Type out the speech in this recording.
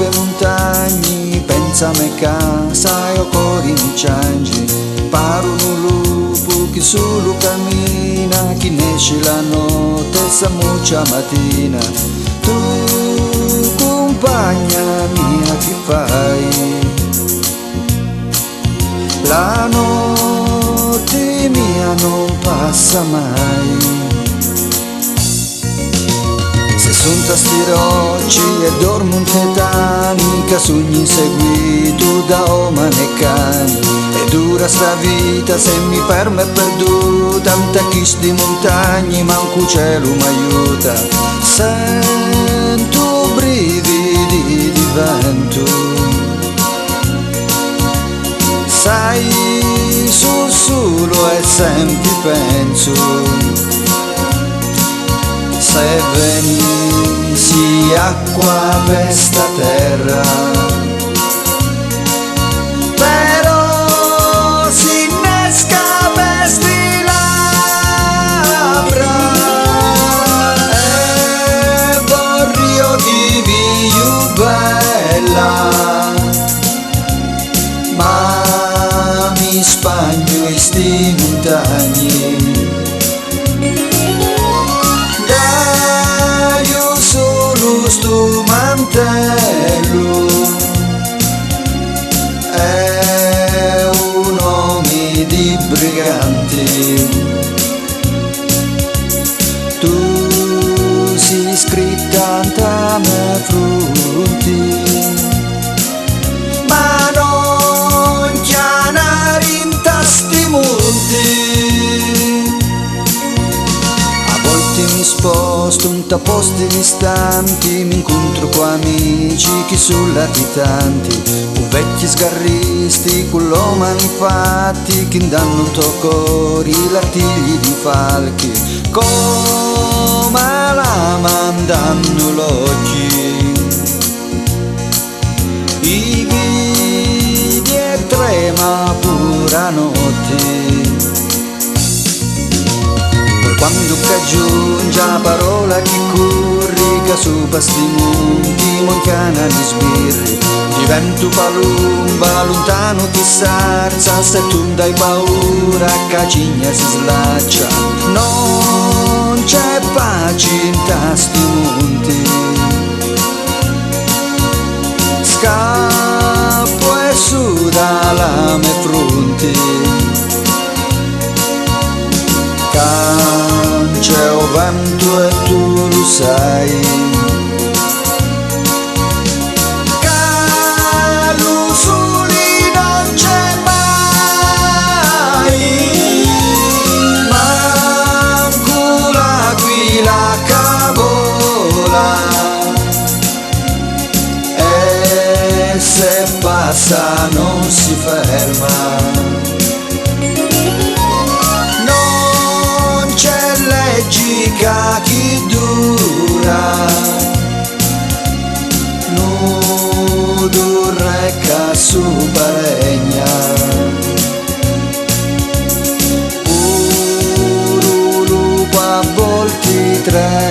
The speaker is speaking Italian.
pe montagne, pensa a me casa e o cori mi ciangi. Paro un lupo che solo cammina, chi ne esce la notte e sa muccia mattina. Tu compagna mia che fai? La notte mia non passa mai. Se son tasti rocci e dormo un tetani, che sogni inseguito da uomini e cani. E dura sta vita se mi fermo e perduta, tanta chis di montagne, manco cielo m'aiuta. Sento brividi di vento, sai, sul solo e sempre penso. Se venissi acqua per sta terra, però si innesca per sti labbra e vorrei di più bella, ma mi spagno in sti montagni. Sto mantello è un nome di briganti. Tu sei scritta a me fronti, ma non chianare in tasti monti. Mi sposto un posti distanti, mi incontro con amici che sono latitanti, o vecchi sgarristi con l'omani fatti che danno un tocori l'artigli di falchi, come la mandano l'occhi. I vidi e trema pura notte, quando aggiunge la parola che corri, che sopra sti monti montana di sbirri, divento palumba, lontano ti sarza, se tu dai paura, che cigna si slaccia, non c'è pace in tasti monti. Scappo e su dalla me fronte, c'è o vento e tu lo sai, che lo sole non c'è mai, manco l'aquila che vola, e se passa non si ferma. Chi dura, nudo recca su paregna, lupo a volti tre.